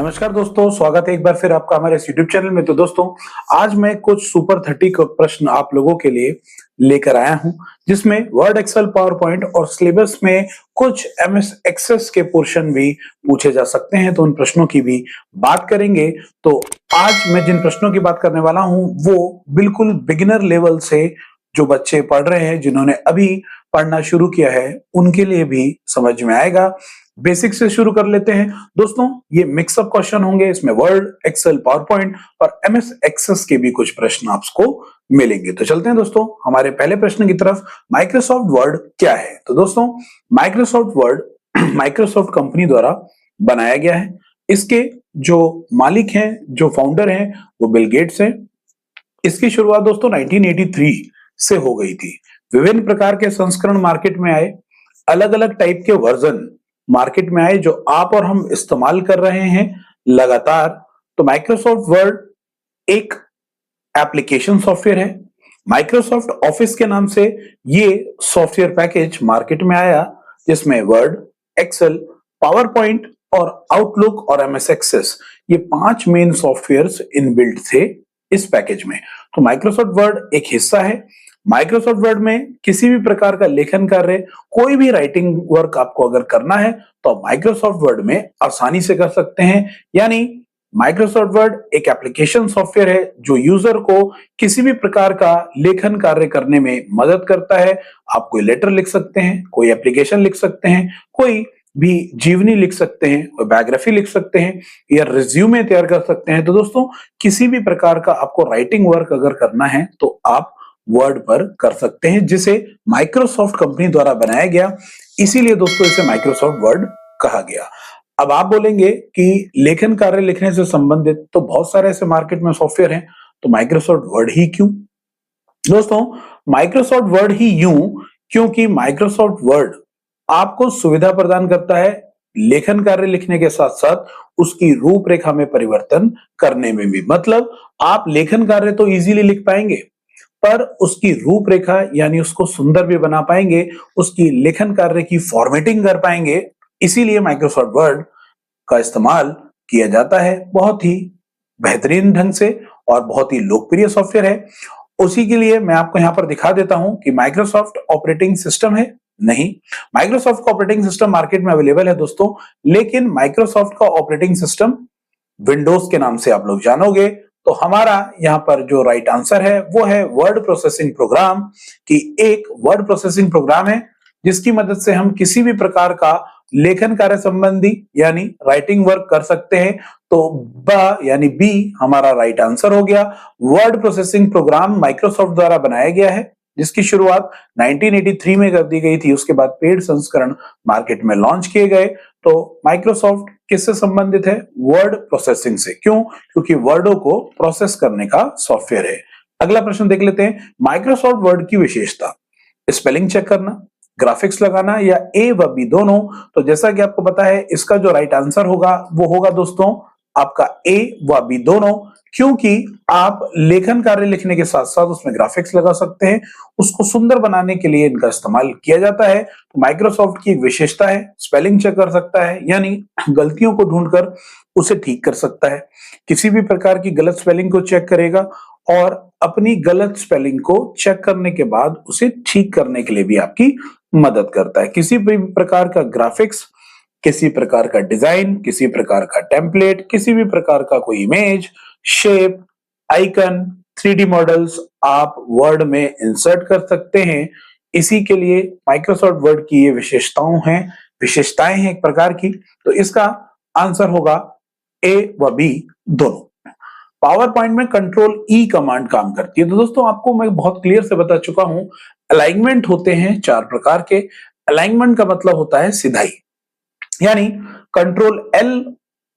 नमस्कार दोस्तों, स्वागत है एक बार फिर आपका हमारे इस यूट्यूब चैनल में। तो दोस्तों, आज मैं कुछ सुपर 30 का प्रश्न आप लोगों के लिए लेकर आया हूं, जिसमें वर्ड, एक्सेल, पावर पॉइंट और सिलेबस में कुछ एमएस एक्सेस के पोर्शन भी पूछे जा सकते हैं, तो उन प्रश्नों की भी बात करेंगे। तो आज मैं जिन प्रश्नों की बात करने वाला हूं वो बिल्कुल बिगिनर लेवल से जो बच्चे पढ़ रहे हैं, जिन्होंने अभी पढ़ना शुरू किया है, उनके लिए भी समझ में आएगा। बेसिक से शुरू कर लेते हैं दोस्तों। ये मिक्सअप क्वेश्चन होंगे, इसमें वर्ड, एक्सेल, पावर पॉइंट और एमएस एक्सेस के भी कुछ प्रश्न आपको मिलेंगे। तो चलते हैं दोस्तों हमारे पहले प्रश्न की तरफ। माइक्रोसॉफ्ट वर्ड क्या है? तो दोस्तों, माइक्रोसॉफ्ट वर्ड माइक्रोसॉफ्ट कंपनी द्वारा बनाया गया है। इसके जो मालिक हैं, जो फाउंडर हैं, वो बिल गेट्स हैं। इसकी शुरुआत दोस्तों 1983 से हो गई थी। विभिन्न प्रकार के संस्करण मार्केट में आए, अलग अलग टाइप के वर्जन मार्केट में आए, जो आप और हम इस्तेमाल कर रहे हैं लगातार। तो माइक्रोसॉफ्ट वर्ड एक एप्लीकेशन सॉफ्टवेयर है। माइक्रोसॉफ्ट ऑफिस के नाम से ये सॉफ्टवेयर पैकेज मार्केट में आया, जिसमें वर्ड, एक्सेल, पावर पॉइंट और आउटलुक और एमएस एक्सेस, ये 5 मेन सॉफ्टवेयर्स इनबिल्ट थे इस पैकेज में। तो माइक्रोसॉफ्ट वर्ड एक हिस्सा है। माइक्रोसॉफ्ट वर्ड में किसी भी प्रकार का लेखन कार्य, कोई भी राइटिंग वर्क आपको अगर करना है तो आप माइक्रोसॉफ्ट वर्ड में आसानी से कर सकते हैं। यानी माइक्रोसॉफ्ट वर्ड एक एप्लीकेशन सॉफ्टवेयर है जो यूजर को किसी भी प्रकार का लेखन कार्य करने में मदद करता है। आप कोई लेटर लिख सकते हैं, कोई एप्लीकेशन लिख सकते हैं, कोई भी जीवनी लिख सकते हैं, कोई बायोग्राफी लिख सकते हैं या रिज्यूमे तैयार कर सकते हैं। तो दोस्तों, किसी भी प्रकार का आपको राइटिंग वर्क अगर करना है तो आप वर्ड पर कर सकते हैं, जिसे माइक्रोसॉफ्ट कंपनी द्वारा बनाया गया, इसीलिए दोस्तों इसे माइक्रोसॉफ्ट वर्ड कहा गया। अब आप बोलेंगे कि लेखन कार्य लिखने से संबंधित तो बहुत सारे ऐसे मार्केट में सॉफ्टवेयर हैं, तो माइक्रोसॉफ्ट वर्ड ही क्यों? दोस्तों, माइक्रोसॉफ्ट वर्ड ही यूं क्योंकि माइक्रोसॉफ्ट वर्ड आपको सुविधा प्रदान करता है लेखन कार्य लिखने के साथ साथ उसकी रूपरेखा में परिवर्तन करने में भी। मतलब आप लेखन कार्य तो इजीली लिख पाएंगे, पर उसकी रूपरेखा यानी उसको सुंदर भी बना पाएंगे, उसकी लेखन कार्य की फॉर्मेटिंग कर पाएंगे। इसीलिए माइक्रोसॉफ्ट वर्ड का इस्तेमाल किया जाता है, बहुत ही बेहतरीन ढंग से और बहुत ही लोकप्रिय सॉफ्टवेयर है। उसी के लिए मैं आपको यहां पर दिखा देता हूं कि माइक्रोसॉफ्ट ऑपरेटिंग सिस्टम है। नहीं, माइक्रोसॉफ्ट का ऑपरेटिंग सिस्टम मार्केट में अवेलेबल है दोस्तों, लेकिन माइक्रोसॉफ्ट का ऑपरेटिंग सिस्टम विंडोज के नाम से आप लोग जानोगे। तो हमारा यहाँ पर जो राइट आंसर है वो है वर्ड प्रोसेसिंग प्रोग्राम, कि एक वर्ड प्रोसेसिंग प्रोग्राम है जिसकी मदद से हम किसी भी प्रकार का लेखन कार्य संबंधी यानी राइटिंग वर्क कर सकते हैं। तो ब यानी बी हमारा राइट आंसर हो गया। वर्ड प्रोसेसिंग प्रोग्राम माइक्रोसॉफ्ट द्वारा बनाया गया है, जिसकी शुरुआत 1983 में कर दी गई थी। उसके बाद पेड संस्करण मार्केट में लॉन्च किए गए। तो माइक्रोसॉफ्ट किससे संबंधित है? वर्ड प्रोसेसिंग से। क्यों? क्योंकि वर्डों को प्रोसेस करने का सॉफ्टवेयर है। अगला प्रश्न देख लेते हैं। माइक्रोसॉफ्ट वर्ड की विशेषता, स्पेलिंग चेक करना, ग्राफिक्स लगाना या ए व बी दोनों। तो जैसा कि आपको पता है, इसका जो राइट आंसर होगा वो होगा दोस्तों आपका ए व बी दोनों, क्योंकि आप लेखन कार्य लिखने के साथ साथ उसमें ग्राफिक्स लगा सकते हैं। उसको सुंदर बनाने के लिए इनका इस्तेमाल किया जाता है। तो माइक्रोसॉफ्ट की एक विशेषता है, स्पेलिंग चेक कर सकता है, यानी गलतियों को ढूंढकर उसे ठीक कर सकता है। किसी भी प्रकार की गलत स्पेलिंग को चेक करेगा और अपनी गलत स्पेलिंग को चेक करने के बाद उसे ठीक करने के लिए भी आपकी मदद करता है। किसी भी प्रकार का ग्राफिक्स, किसी प्रकार का डिजाइन, किसी प्रकार का टेम्पलेट, किसी भी प्रकार का कोई image, shape, icon, 3D models आप वर्ड में इंसर्ट कर सकते हैं। इसी के लिए माइक्रोसॉफ्ट वर्ड की ये विशेषताएं हैं एक प्रकार की। तो इसका आंसर होगा ए व बी दोनों। पावर पॉइंट में कंट्रोल ई कमांड काम करती है। तो दोस्तों, आपको मैं बहुत क्लियर से बता चुका हूं, अलाइनमेंट होते हैं 4 प्रकार के। अलाइनमेंट का मतलब होता है सिधाई, यानी कंट्रोल एल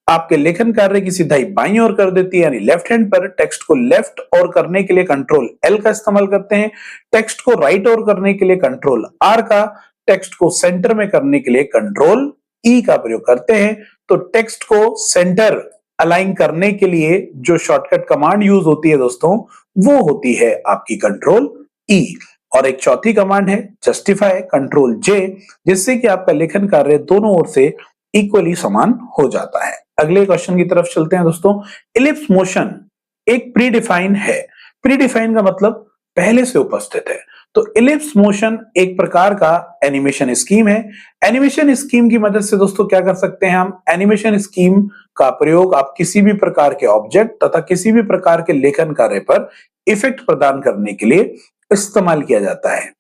आपके लेखन कार्य की सिधाई बाईं ओर कर देती है, यानी लेफ्ट हैंड पर टेक्स्ट को लेफ्ट ओर करने के लिए कंट्रोल एल का इस्तेमाल करते हैं। टेक्स्ट को राइट ओर करने के लिए कंट्रोल आर का, टेक्स्ट को सेंटर में करने के लिए कंट्रोल ई का प्रयोग करते हैं। तो टेक्स्ट को सेंटर अलाइन करने के लिए जो शॉर्टकट कमांड यूज होती है दोस्तों, वो होती है आपकी कंट्रोल ई। और एक चौथी कमांड है जस्टिफाई, कंट्रोल जे, जिससे कि आपका लेखन कार्य दोनों ओर से इक्वली समान हो जाता है। अगले क्वेश्चन की तरफ चलते हैं दोस्तों। इलिप्स मोशन एक प्रीडिफाइन है। प्रीडिफाइन का मतलब पहले से उपस्थित है। तो इलिप्स मोशन एक प्रकार का एनिमेशन स्कीम है। एनिमेशन स्कीम की मदद से दोस्तों क्या कर सकते हैं हम, एनिमेशन स्कीम का प्रयोग आप किसी भी प्रकार के ऑब्जेक्ट तथा किसी भी प्रकार के लेखन कार्य पर इफेक्ट प्रदान करने के लिए इस्तेमाल किया जाता है।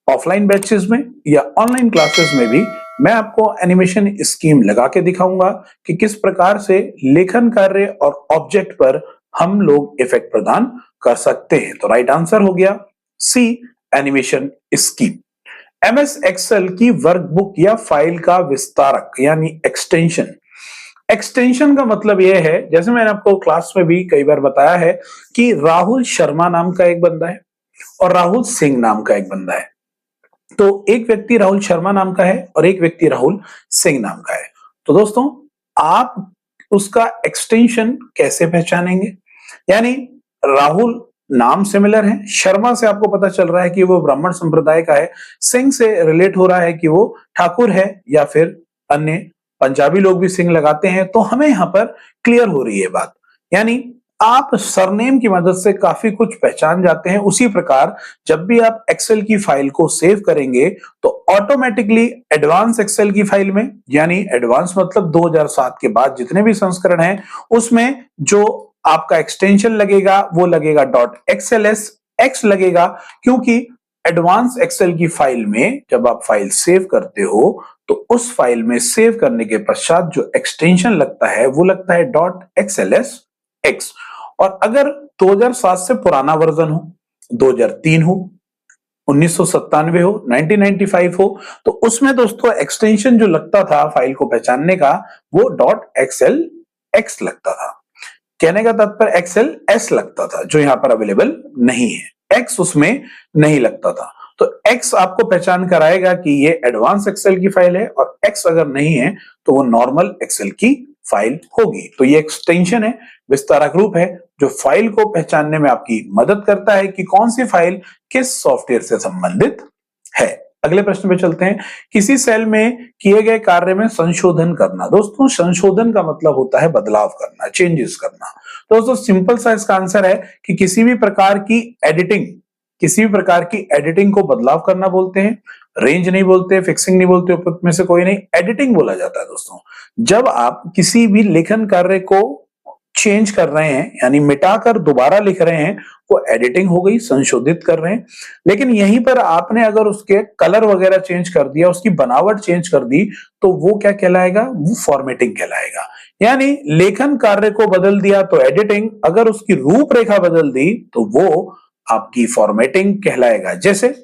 ऑफलाइन बैचेस में या ऑनलाइन क्लासेस में भी मैं आपको एनिमेशन स्कीम लगा के दिखाऊंगा कि किस प्रकार से लेखन कार्य और ऑब्जेक्ट पर हम लोग इफेक्ट प्रदान कर सकते हैं। तो राइट आंसर हो गया सी, एनिमेशन स्कीम। एमएस एक्सेल की वर्कबुक या फाइल का विस्तारक यानी एक्सटेंशन। एक्सटेंशन का मतलब यह है, जैसे मैंने आपको क्लास में भी कई बार बताया है कि राहुल शर्मा नाम का एक बंदा है और राहुल सिंह नाम का एक बंदा है। तो एक व्यक्ति राहुल शर्मा नाम का है और एक व्यक्ति राहुल सिंह नाम का है। तो दोस्तों आप उसका एक्सटेंशन कैसे पहचानेंगे? यानी राहुल नाम सिमिलर है, शर्मा से आपको पता चल रहा है कि वो ब्राह्मण संप्रदाय का है, सिंह से रिलेट हो रहा है कि वो ठाकुर है या फिर अन्य पंजाबी लोग भी सिंह लगाते हैं। तो हमें यहाँ पर क्लियर हो रही है बात। यानी आप सरनेम की मदद से काफी कुछ पहचान जाते हैं। उसी प्रकार जब भी आप एक्सेल की फाइल को सेव करेंगे तो ऑटोमेटिकली एडवांस एक्सेल की फाइल में, यानी एडवांस मतलब 2007 के बाद जितने भी संस्करण हैं उसमें जो आपका एक्सटेंशन लगेगा वो लगेगा .xls, x लगेगा क्योंकि एडवांस एक्सेल की फाइल में जब आप फाइल सेव करते हो तो उस फाइल में सेव करने के पश्चात जो एक्सटेंशन लगता है वो लगता है .xls x। और अगर 2007 से पुराना वर्जन हो, 2003 हो, 1997 हो, 1995 हो, तो उसमें दोस्तों एक्सटेंशन जो लगता था फाइल को पहचानने का वो .xlx लगता था। कहने का तात्पर्य XLS लगता था जो यहां पर अवेलेबल नहीं है, X उसमें नहीं लगता था। तो X आपको पहचान कराएगा कि ये एडवांस एक्सेल की फाइल है और X अगर नहीं है तो वो नॉर्मल एक्सेल की फाइल होगी। तो ये एक्सटेंशन है, विस्तारक रूप है जो फाइल को पहचानने में आपकी मदद करता है कि कौन सी फाइल किस सॉफ्टवेयर से संबंधित है। अगले प्रश्न पे चलते हैं। किसी सेल में किए गए कार्य में संशोधन करना। दोस्तों संशोधन का मतलब होता है बदलाव करना, चेंजेस करना। तो दोस्तों सिंपल सा इसका आंसर है कि किसी भी प्रकार की एडिटिंग को बदलाव करना बोलते हैं। रेंज नहीं बोलते, फिक्सिंग नहीं बोलते, उपयुक्त में से कोई नहीं, एडिटिंग बोला जाता है दोस्तों। जब आप किसी भी लेखन कार्य को चेंज कर रहे हैं यानी मिटाकर दोबारा लिख रहे हैं, वो एडिटिंग हो गई, संशोधित कर रहे हैं। लेकिन यहीं पर आपने अगर उसके कलर वगैरह चेंज कर दिया, उसकी बनावट चेंज कर दी, तो वो क्या कहलाएगा? वो फॉर्मेटिंग कहलाएगा। यानी लेखन कार्य को बदल दिया तो एडिटिंग, अगर उसकी रूपरेखा बदल दी तो वो आपकी फॉर्मेटिंग कहलाएगा। जैसे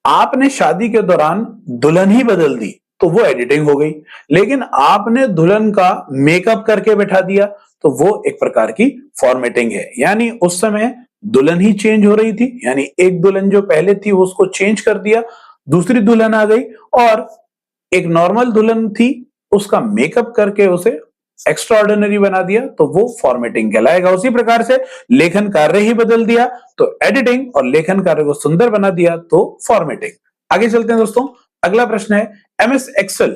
आपने शादी के दौरान दुल्हन ही बदल दी तो वो एडिटिंग हो गई, लेकिन आपने दुल्हन का मेकअप करके बैठा दिया तो वो एक प्रकार की फॉर्मेटिंग है। यानी उस समय दुल्हन ही चेंज हो रही थी, यानी एक दुल्हन जो पहले थी उसको चेंज कर दिया, दूसरी दुल्हन आ गई और एक नॉर्मल दुल्हन थी उसका मेकअप करके उसे एक्स्ट्रा ऑर्डिनरी बना दिया तो वो फॉर्मेटिंग कहलाएगा। उसी प्रकार से लेखन कार्य ही बदल दिया तो एडिटिंग और लेखन कार्य को सुंदर बना दिया तो फॉर्मेटिंग। आगे चलते हैं दोस्तों। अगला प्रश्न है एमएस एक्सेल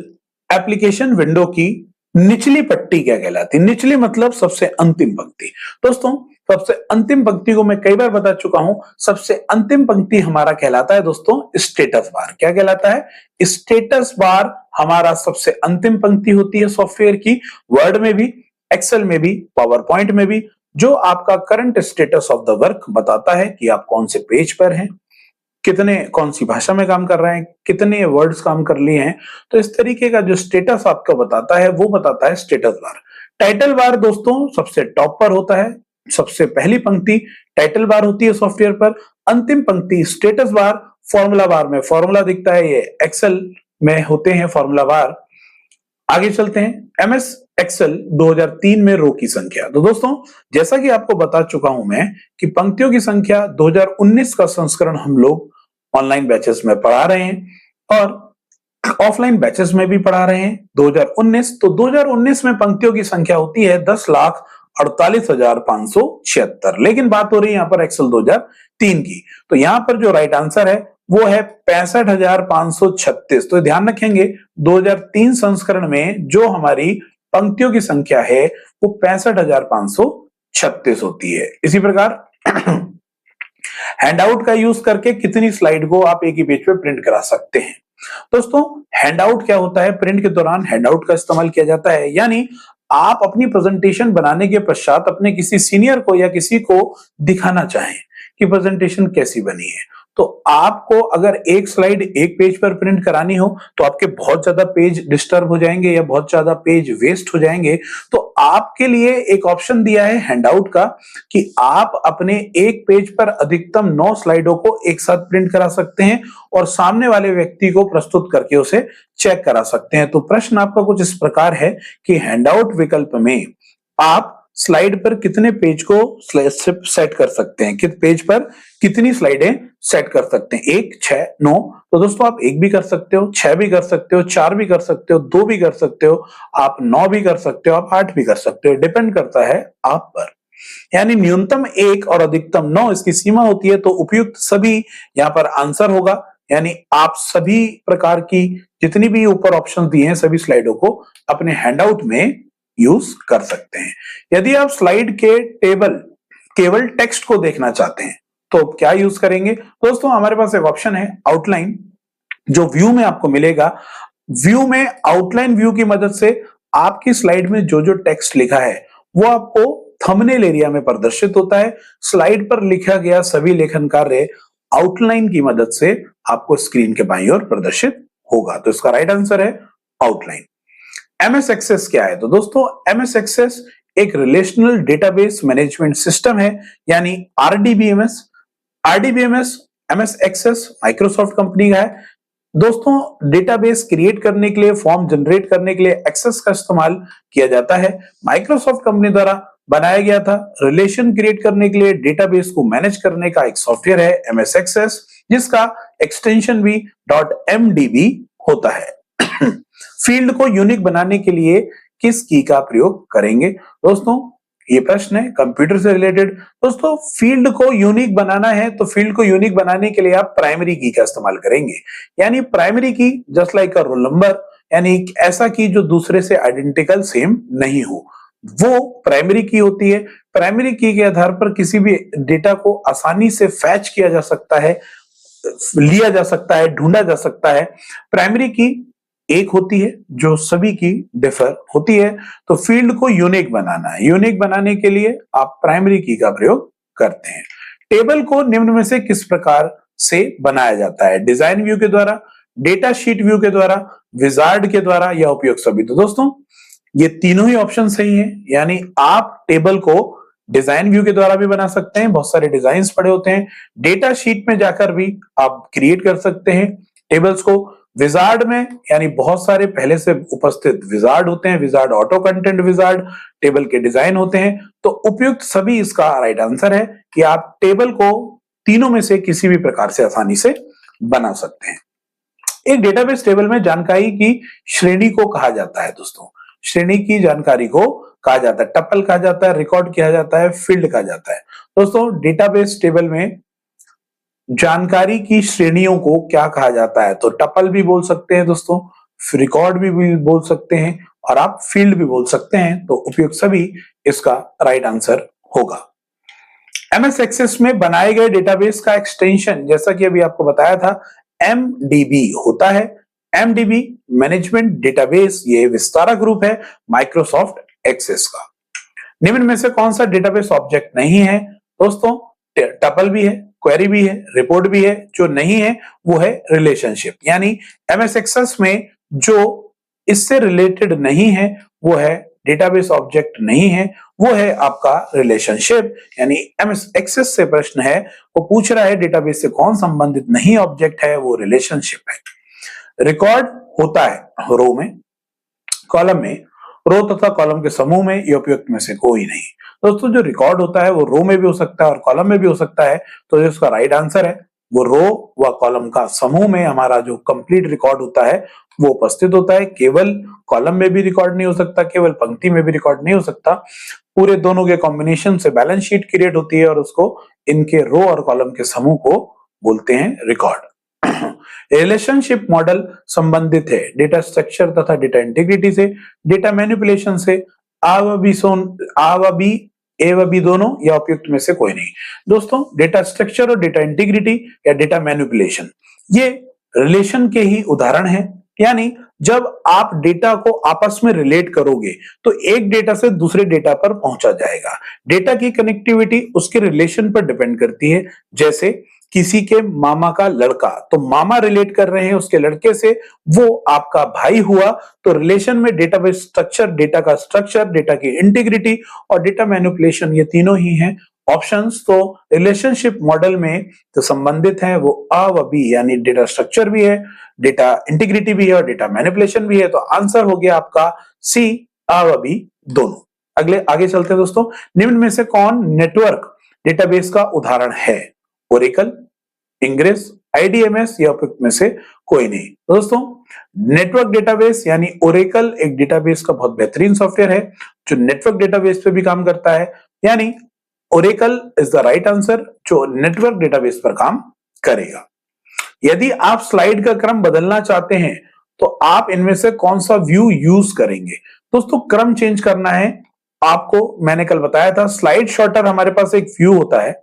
एप्लीकेशन विंडो की निचली पट्टी क्या कहलाती है? निचली मतलब सबसे अंतिम पंक्ति। दोस्तों सबसे अंतिम पंक्ति को मैं कई बार बता चुका हूं, सबसे अंतिम पंक्ति हमारा कहलाता है दोस्तों स्टेटस बार। क्या कहलाता है? स्टेटस बार हमारा सबसे अंतिम पंक्ति होती है सॉफ्टवेयर की। वर्ड में भी, एक्सेल में भी, पावर पॉइंट में भी, जो आपका current status of the work बताता है कि आप कौन से पेज पर हैं, कौन सी भाषा में काम कर रहे हैं, कितने वर्ड्स काम कर लिए हैं। तो इस तरीके का जो स्टेटस आपका बताता है वो बताता है स्टेटस बार। टाइटल बार दोस्तों सबसे टॉप पर होता है, सबसे पहली पंक्ति टाइटल बार होती है सॉफ्टवेयर पर, अंतिम पंक्ति स्टेटस बार। फॉर्मूला बार में फॉर्मूला दिखता है, ये एक्सेल में होते हैं फॉर्मूला बार। आगे चलते हैं। एमएस एक्सेल 2003 में रो की संख्या। तो दोस्तों जैसा कि आपको बता चुका हूं मैं कि पंक्तियों की संख्या 2019 का संस्करण हम लोग ऑनलाइन बैचेस में पढ़ा रहे हैं और ऑफलाइन बैचेस में भी पढ़ा रहे हैं 2019। तो 2019 में पंक्तियों की संख्या होती है 10,48,576। लेकिन बात हो रही है यहाँ पर एक्सेल 2003 की। तो यहाँ पर जो राइट आंसर है वो है 65,536। तो ध्यान रखेंगे 2003 संस्करण में जो हमारी पंक्तियों की संख्या है वो 65,536 होती है। इसी प्रकार हैंडआउट का यूज करके कितनी स्लाइड को आप एक ही पेज पे प्रिंट करा सकते हैं। दोस्तों हैंडआउट क्या होता है? प्रिंट के दौरान हैंडआउट का इस्तेमाल किया जाता है, यानी आप अपनी प्रेजेंटेशन बनाने के पश्चात अपने किसी सीनियर को या किसी को दिखाना चाहें कि प्रेजेंटेशन कैसी बनी है, तो आपको अगर एक स्लाइड एक पेज पर प्रिंट करानी हो तो आपके बहुत ज्यादा पेज डिस्टर्ब हो जाएंगे या बहुत ज्यादा पेज वेस्ट हो जाएंगे। तो आपके लिए एक ऑप्शन दिया है हैंडआउट का कि आप अपने एक पेज पर अधिकतम 9 स्लाइडों को एक साथ प्रिंट करा सकते हैं और सामने वाले व्यक्ति को प्रस्तुत करके उसे चेक करा सकते हैं। तो प्रश्न आपका कुछ इस प्रकार है कि हैंडआउट विकल्प में आप स्लाइड पर कितने पेज को सेट कर सकते हैं, किस पेज पर कितनी स्लाइडें सेट कर सकते हैं, 1, 6, 9। तो दोस्तों आप 1 भी कर सकते हो, 6 भी कर सकते हो, 4 भी कर सकते हो, 2 भी कर सकते हो, आप 9 भी कर सकते हो, आप 8 भी कर सकते हो, डिपेंड करता है आप पर। यानी न्यूनतम 1 और अधिकतम 9 इसकी सीमा होती है। तो उपयुक्त सभी यहाँ पर आंसर होगा, यानी आप सभी प्रकार की जितनी भी ऊपर ऑप्शन दिए हैं सभी स्लाइडों को अपने हैंडआउट में यूज कर सकते हैं। यदि आप स्लाइड के टेबल केवल टेक्स्ट को देखना चाहते हैं तो क्या यूज करेंगे? दोस्तों हमारे पास एक ऑप्शन है आउटलाइन, जो व्यू में आपको मिलेगा। व्यू में आउटलाइन व्यू की मदद से आपकी स्लाइड में जो जो टेक्स्ट लिखा है वो आपको थंबनेल एरिया में प्रदर्शित होता है। स्लाइड पर लिखा गया सभी लेखन कार्य आउटलाइन की मदद से आपको स्क्रीन के बाईं ओर प्रदर्शित होगा। तो इसका राइट आंसर है आउटलाइन। एमएस एक्सेस क्या है? तो दोस्तों एमएस एक्सेस एक रिलेशनल डेटाबेस मैनेजमेंट सिस्टम है, यानी RDBMS. RDBMS MS access Microsoft company का है। दोस्तों डेटाबेस क्रिएट करने के लिए, फॉर्म जनरेट करने के लिए एक्सेस का इस्तेमाल किया जाता है। माइक्रोसॉफ्ट कंपनी द्वारा बनाया गया था। रिलेशन क्रिएट करने के लिए, डेटाबेस को मैनेज करने का एक सॉफ्टवेयर है एमएस एक्सेस, जिसका एक्सटेंशन भी .mdb होता है। फील्ड को यूनिक बनाने के लिए किस की का प्रयोग करेंगे? दोस्तों ये प्रश्न है कंप्यूटर से रिलेटेड। दोस्तों फील्ड को यूनिक बनाना है तो फील्ड को यूनिक बनाने के लिए आप प्राइमरी की का इस्तेमाल करेंगे, यानी प्राइमरी की just like a roll number, यानी ऐसा की जो दूसरे से आइडेंटिकल सेम नहीं हो, वो प्राइमरी की होती है। प्राइमरी की के आधार पर किसी भी डेटा को आसानी से फैच किया जा सकता है, लिया जा सकता है, ढूंढा जा सकता है। प्राइमरी की एक होती है जो सभी की डिफर होती है। तो फील्ड को यूनिक बनाना है, यूनिक बनाने के लिए आप प्राइमरी की का प्रयोग करते हैं। टेबल को निम्न में से किस प्रकार से बनाया जाता है? डिजाइन व्यू के द्वारा, डेटा शीट व्यू के द्वारा, विजार्ड के द्वारा या उपयोग सभी? तो दोस्तों ये तीनों ही ऑप्शन सही है, यानी आप टेबल को डिजाइन व्यू के द्वारा भी बना सकते हैं, बहुत सारे डिजाइन पड़े होते हैं। डेटा शीट में जाकर भी आप क्रिएट कर सकते हैं टेबल्स को। विजार्ड में यानी बहुत सारे पहले से उपस्थित विजार्ड होते हैं, wizard auto content wizard table के डिजाइन होते हैं। तो उपयुक्त सभी इसका राइट आंसर है कि आप टेबल को तीनों में से किसी भी प्रकार से आसानी से बना सकते हैं। एक डेटाबेस टेबल में जानकारी की श्रेणी को कहा जाता है। दोस्तों श्रेणी की जानकारी को कहा जाता है, टपल कहा जाता है, रिकॉर्ड किया जाता है, फील्ड कहा जाता है। दोस्तों डेटाबेस टेबल में जानकारी की श्रेणियों को क्या कहा जाता है? तो टपल भी बोल सकते हैं दोस्तों, रिकॉर्ड भी बोल सकते हैं और आप फील्ड भी बोल सकते हैं। तो उपयुक्त सभी इसका राइट आंसर होगा। एमएस एक्सेस में बनाए गए डेटाबेस का एक्सटेंशन जैसा कि अभी आपको बताया था एमडीबी होता है। एमडीबी मैनेजमेंट डेटाबेस ये विस्तारक रूप है माइक्रोसॉफ्ट एक्सेस का। निम्न में से कौन सा डेटाबेस ऑब्जेक्ट नहीं है? दोस्तों टपल भी है, क्वेरी भी है, रिपोर्ट भी है। जो नहीं है वो है रिलेशनशिप, यानी एमएस एक्सेस में जो इससे रिलेटेड नहीं है वो है डेटाबेस ऑब्जेक्ट नहीं है, वो है आपका रिलेशनशिप। यानी एमएस एक्सेस से प्रश्न है, वो पूछ रहा है डेटाबेस से कौन संबंधित नहीं ऑब्जेक्ट है, वो रिलेशनशिप है। रिकॉर्ड होता है रो में, कॉलम में। रो तथा कॉलम के समूह में ये उपयुक्त में से कोई नहीं। दोस्तों जो रिकॉर्ड होता है वो रो में भी हो सकता है और कॉलम में भी हो सकता है। तो जो इसका राइट आंसर है वो रो व कॉलम का समूह में हमारा जो कंप्लीट रिकॉर्ड होता है वो उपस्थित होता है। केवल कॉलम में भी रिकॉर्ड नहीं हो सकता, केवल पंक्ति में भी रिकॉर्ड नहीं हो सकता। पूरे दोनों के कॉम्बिनेशन से बैलेंस शीट क्रिएट होती है और उसको इनके रो और कॉलम के समूह को बोलते हैं रिकॉर्ड। रिलेशनशिप मॉडल संबंधित है डेटा स्ट्रक्चर तथा डेटा इंटीग्रिटी से, डेटा मैनिपुलेशन से, ए व बी दोनों या उपयुक्त में से कोई नहीं। दोस्तों डेटा स्ट्रक्चर और डेटा इंटीग्रिटी या डेटा मैनिपुलेशन ये रिलेशन के ही उदाहरण है, यानी जब आप डेटा को आपस में रिलेट करोगे तो एक डेटा से दूसरे डेटा पर पहुंचा जाएगा। डेटा की कनेक्टिविटी उसके रिलेशन पर डिपेंड करती है। जैसे किसी के मामा का लड़का, तो मामा रिलेट कर रहे हैं उसके लड़के से, वो आपका भाई हुआ। तो रिलेशन में डेटाबेस स्ट्रक्चर, डेटा का स्ट्रक्चर, डेटा की इंटीग्रिटी और डेटा मैनिपुलेशन ये तीनों ही हैं ऑप्शंस। तो रिलेशनशिप मॉडल में जो संबंधित है वो अ व बी, यानी डेटा स्ट्रक्चर भी है, डेटा इंटीग्रिटी भी है और डेटा मैनिपुलेशन भी है। तो आंसर हो गया आपका सी, अ व बी दोनों। अगले आगे चलते हैं दोस्तों। निम्न में से कौन नेटवर्क डेटाबेस का उदाहरण है? ओरेकल, इंग्रेस, आईडीएमएस या उपयुक्त में से कोई नहीं। दोस्तों नेटवर्क डेटाबेस यानी ओरेकल एक डेटाबेस का बहुत बेहतरीन सॉफ्टवेयर है जो नेटवर्क डेटाबेस पे भी काम करता है, यानी Oracle is the right answer जो नेटवर्क डेटाबेस पर काम करेगा। यदि आप स्लाइड का क्रम बदलना चाहते हैं तो आप इनमें से कौन सा व्यू यूज करेंगे? दोस्तों क्रम चेंज करना है आपको, मैंने कल बताया था स्लाइड शॉर्टर हमारे पास एक व्यू होता है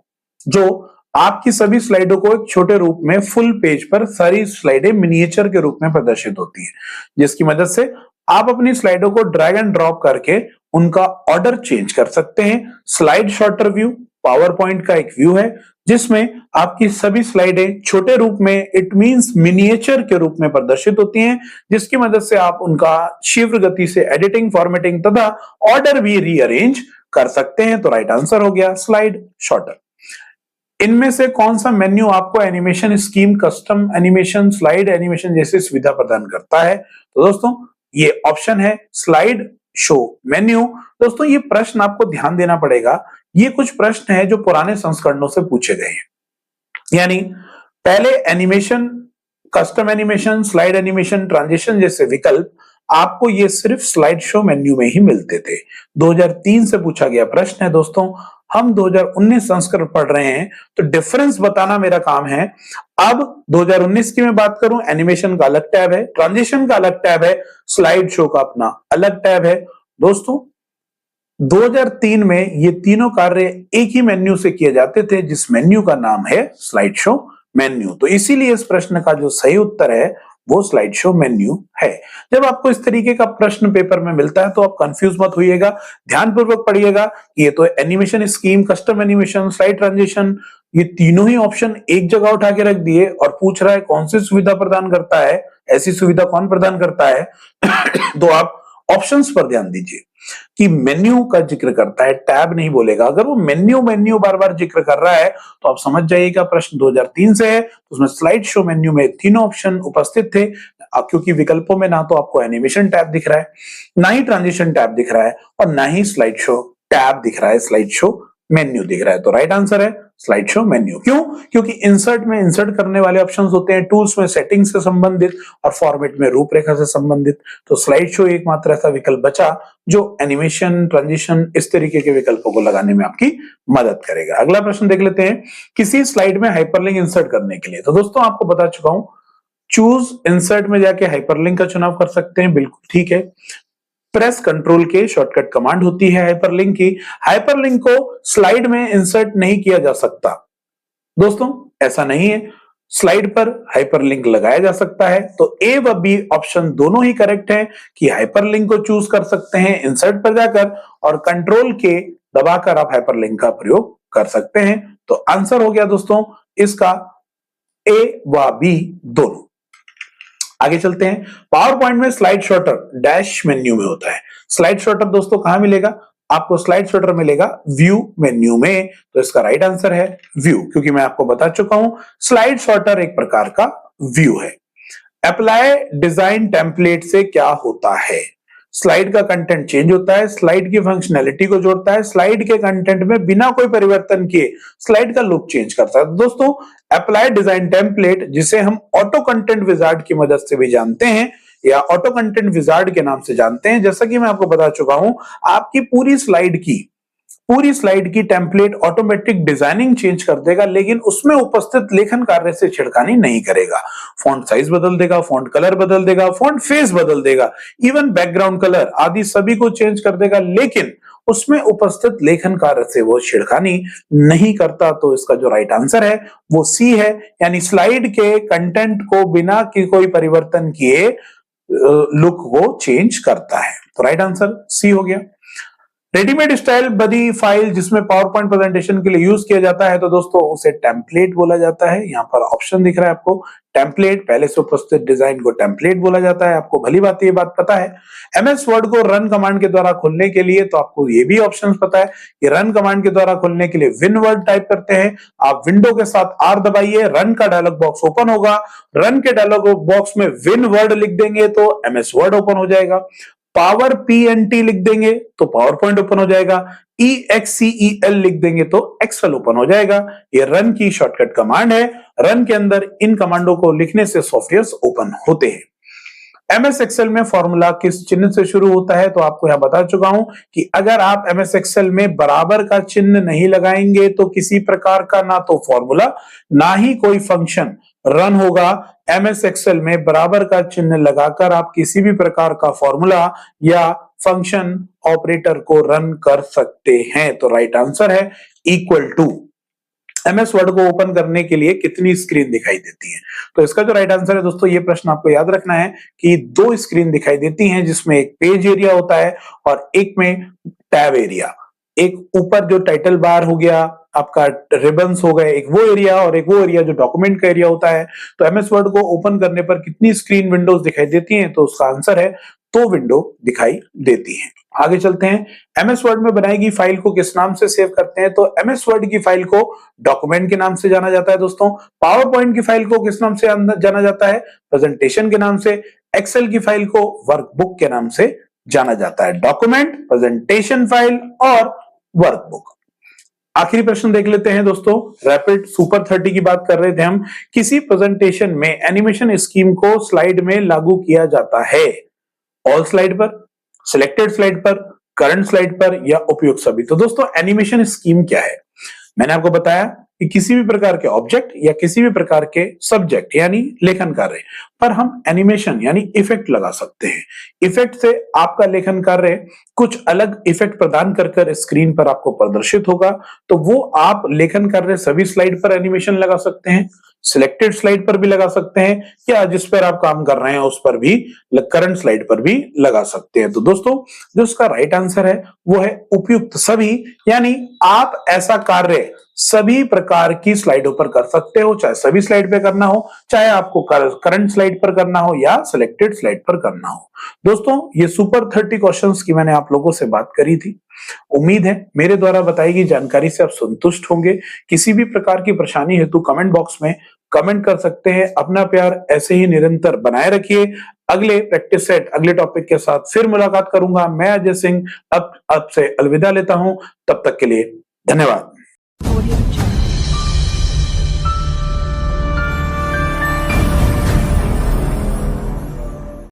जो आपकी सभी स्लाइडों को एक छोटे रूप में फुल पेज पर सारी स्लाइडें मिनिएचर के रूप में प्रदर्शित होती है, जिसकी मदद से आप अपनी स्लाइडों को ड्रैग एंड ड्रॉप करके उनका ऑर्डर चेंज कर सकते हैं। Slide shorter view power point का एक व्यू है जिसमें आपकी सभी स्लाइडें छोटे रूप में, इट मींस मिनिएचर के रूप में प्रदर्शित होती हैं, जिसकी मदद से आप उनका शीघ्र गति से एडिटिंग, फॉर्मेटिंग तथा ऑर्डर भी रीअरेंज कर सकते हैं। तो राइट आंसर हो गया स्लाइड शॉर्टर। इनमें से कौन सा मेन्यू आपको animation scheme, custom animation, slide animation जैसी सुविधा प्रदान करता है? तो दोस्तों ये ऑप्शन है स्लाइड शो मेन्यू। दोस्तों ये प्रश्न आपको ध्यान देना पड़ेगा, ये कुछ प्रश्न है जो पुराने संस्करणों से पूछे गए हैं। यानी पहले animation, custom animation, slide animation, transition जैसे विकल्प आपको ये सिर्फ स्लाइड शो मेन्यू में ही मिलते थे। 2003 से पूछा गया प्रश्न है दोस्तों, हम 2019 संस्करण पढ़ रहे हैं तो डिफरेंस बताना मेरा काम है। अब 2019 की मैं बात करूं, एनिमेशन का अलग टैब है, ट्रांजिशन का अलग टैब है, स्लाइड शो का अपना अलग टैब है। दोस्तों 2003 में ये तीनों कार्य एक ही मेन्यू से किए जाते थे जिस मेन्यू का नाम है स्लाइड शो मेन्यू। तो इसीलिए इस प्रश्न का जो सही उत्तर है वो स्लाइड शो मेन्यू है। जब आपको इस तरीके का प्रश्न पेपर में मिलता है तो आप कंफ्यूज मत होइएगा, ध्यानपूर्वक पढ़िएगा कि ये तो animation scheme, custom animation, slide transition, ये तीनों ही ऑप्शन एक जगह उठा के रख दिए और पूछ रहा है कौन सी सुविधा प्रदान करता है, ऐसी सुविधा कौन प्रदान करता है। तो आप ऑप्शंस पर ध्यान दीजिए कि मेन्यू का जिक्र करता है, टैब नहीं बोलेगा। अगर वो मेन्यू मेन्यू बार बार जिक्र कर रहा है तो आप समझ जाइएगा प्रश्न 2003 से है। तो उसमें स्लाइड शो मेन्यू में तीनों ऑप्शन उपस्थित थे, क्योंकि विकल्पों में ना तो आपको एनिमेशन टैब दिख रहा है, ना ही ट्रांजिशन टैब दिख रहा है और ना ही स्लाइड शो टैब दिख रहा है, स्लाइड शो मेन्यू दिख रहा है। तो राइट आंसर है स्लाइड शो मेन्यू। क्यों? क्योंकि इंसर्ट में इंसर्ट करने वाले ऑप्शंस होते हैं, टूल्स में सेटिंग से संबंधित और फॉर्मेट में रूपरेखा से संबंधित। तो स्लाइड शो एकमात्र ऐसा विकल्प बचा जो एनिमेशन, ट्रांजिशन इस तरीके के विकल्पों को लगाने में आपकी मदद करेगा। अगला प्रश्न देख लेते हैं, किसी स्लाइड में हाइपरलिंक इंसर्ट करने के लिए। तो दोस्तों आपको बता चुका हूं, चूज इंसर्ट में जाके हाइपरलिंक का चुनाव कर सकते हैं, बिल्कुल ठीक है। प्रेस कंट्रोल के शॉर्टकट कमांड होती है हाइपरलिंक की। हाइपरलिंक को स्लाइड में इंसर्ट नहीं किया जा सकता दोस्तों, ऐसा नहीं है, स्लाइड पर हाइपरलिंक लगाया जा सकता है। तो ए व बी ऑप्शन दोनों ही करेक्ट है कि हाइपरलिंक को चूज कर सकते हैं इंसर्ट पर जाकर और कंट्रोल के दबाकर आप हाइपरलिंक का प्रयोग कर सकते हैं। तो आंसर हो गया दोस्तों इसका ए व बी दोनों। आगे चलते हैं, पावर पॉइंट में स्लाइड शॉर्टर डैश मेन्यू में होता है। स्लाइड शॉर्टर दोस्तों कहां मिलेगा? आपको स्लाइड शॉर्टर मिलेगा व्यू मेन्यू में। तो इसका राइट आंसर है व्यू, क्योंकि मैं आपको बता चुका हूं स्लाइड शॉर्टर एक प्रकार का व्यू है। अप्लाई डिजाइन टेम्पलेट से क्या होता है? स्लाइड का कंटेंट चेंज होता है, स्लाइड की फंक्शनैलिटी को जोड़ता है, स्लाइड के कंटेंट में बिना कोई परिवर्तन किए स्लाइड का लुक चेंज करता है। दोस्तों अप्लाई डिजाइन टेम्पलेट, जिसे हम ऑटो कंटेंट विजार्ड की मदद से भी जानते हैं या ऑटो कंटेंट विजार्ड के नाम से जानते हैं, जैसा कि मैं आपको बता चुका हूं, आपकी पूरी स्लाइड की पूरी स्लाइड की टेम्पलेट ऑटोमेटिक डिजाइनिंग चेंज कर देगा, लेकिन उसमें उपस्थित लेखन कार्य से छिड़कानी नहीं करेगा। फॉन्ट साइज बदल देगा, फॉन्ट कलर बदल देगा, फॉन्ट फेस बदल देगा, इवन बैकग्राउंड कलर आदि सभी को चेंज कर देगा, लेकिन उसमें उपस्थित लेखन कार्य से वो छिड़कानी नहीं करता। तो इसका जो राइट आंसर है वो सी है, यानी स्लाइड के कंटेंट को बिना की कोई परिवर्तन किए लुक को चेंज करता है। तो राइट आंसर सी हो गया। रेडीमेड स्टाइल बदी फाइल जिसमें पावर पॉइंट प्रेजेंटेशन के लिए यूज किया जाता है तो दोस्तों उसे टेम्पलेट बोला जाता है। यहाँ पर ऑप्शन दिख रहा है आपको, टेम्पलेट, पहले से उपस्थित डिजाइन को टेम्पलेट बोला जाता है। आपको भली बात ये बात पता है। एमएस वर्ड को रन कमांड के द्वारा खोलने के लिए तो आपको ये भी ऑप्शन पता है कि रन कमांड के द्वारा खोलने के लिए विन वर्ड टाइप करते हैं। आप विंडो के साथ आर दबाइए, रन का डायलॉग बॉक्स ओपन होगा, रन के डायलॉग बॉक्स में विन वर्ड लिख देंगे तो एमएस वर्ड ओपन हो जाएगा। पावर PNT लिख देंगे तो पावर पॉइंट ओपन हो जाएगा। EXCEL लिख देंगे तो एक्सेल ओपन हो जाएगा। ये रन की शॉर्टकट कमांड है। रन के अंदर इन कमांडों को लिखने से सॉफ्टवेयर ओपन होते हैं। MS एक्सेल में फॉर्मूला किस चिन्ह से शुरू होता है तो आपको यहां बता चुका हूं कि अगर आप MS एक्सेल में बराबर का चिन्ह नहीं लगाएंगे तो किसी प्रकार का ना तो फॉर्मूला ना ही कोई फंक्शन रन होगा। MS एक्सेल में बराबर का चिन्ह लगाकर आप किसी भी प्रकार का फॉर्मूला या फंक्शन ऑपरेटर को रन कर सकते हैं। तो राइट आंसर है इक्वल टू। MS वर्ड को ओपन करने के लिए कितनी स्क्रीन दिखाई देती है तो इसका जो राइट आंसर है दोस्तों, ये प्रश्न आपको याद रखना है कि 2 स्क्रीन दिखाई देती हैं, जिसमें एक पेज एरिया होता है और एक में टैब एरिया। एक ऊपर जो टाइटल बार हो गया, आपका रिबन्स हो गए, एक वो एरिया और एक वो एरिया जो डॉक्यूमेंट का एरिया होता है। तो MS वर्ड को ओपन करने पर कितनी स्क्रीन विंडोज दिखाई देती हैं तो उसका आंसर है 2 विंडो दिखाई देती हैं। आगे चलते हैं। MS वर्ड में बनाई गई फाइल को किस नाम से सेव करते हैं तो MS वर्ड की फाइल को डॉक्यूमेंट के नाम से जाना जाता है दोस्तों। पावर पॉइंट की फाइल को किस नाम से जाना जाता है, प्रेजेंटेशन के नाम से। एक्सेल की फाइल को वर्कबुक के नाम से जाना जाता है। डॉक्यूमेंट, प्रेजेंटेशन फाइल और वर्कबुक। आखिरी प्रश्न देख लेते हैं दोस्तों। रैपिड सुपर 30 की बात कर रहे थे हम। किसी प्रेजेंटेशन में एनिमेशन स्कीम को स्लाइड में लागू किया जाता है, ऑल स्लाइड पर, सिलेक्टेड स्लाइड पर, करंट स्लाइड पर या उपयुक्त सभी। तो दोस्तों एनिमेशन स्कीम क्या है, मैंने आपको बताया कि किसी भी प्रकार के ऑब्जेक्ट या किसी भी प्रकार के सब्जेक्ट यानी लेखन कार्य पर हम एनिमेशन यानी इफेक्ट लगा सकते हैं। इफेक्ट से आपका लेखन कार्य कुछ अलग इफेक्ट प्रदान कर कर स्क्रीन पर आपको प्रदर्शित होगा। तो वो आप लेखन कार्य सभी स्लाइड पर एनिमेशन लगा सकते हैं, सिलेक्टेड स्लाइड पर भी लगा सकते हैं, या जिस पर आप काम कर रहे हैं उस पर भी, करंट स्लाइड पर भी लगा सकते हैं। तो दोस्तों जो इसका राइट आंसर है वो है उपयुक्त सभी, यानी आप ऐसा कार्य सभी प्रकार की स्लाइडों पर कर सकते हो, चाहे सभी स्लाइड पे करना हो, चाहे आपको करंट स्लाइड पर करना हो या सिलेक्टेड स्लाइड पर करना हो। दोस्तों ये सुपर 30 क्वेश्चंस की मैंने आप लोगों से बात करी थी। उम्मीद है मेरे द्वारा बताई गई जानकारी से आप संतुष्ट होंगे। किसी भी प्रकार की परेशानी हेतु कमेंट बॉक्स में कमेंट कर सकते हैं। अपना प्यार ऐसे ही निरंतर बनाए रखिए। अगले प्रैक्टिस सेट अगले टॉपिक के साथ फिर मुलाकात करूंगा। मैं अजय सिंह अब आपसे अलविदा लेता हूं। तब तक के लिए धन्यवाद।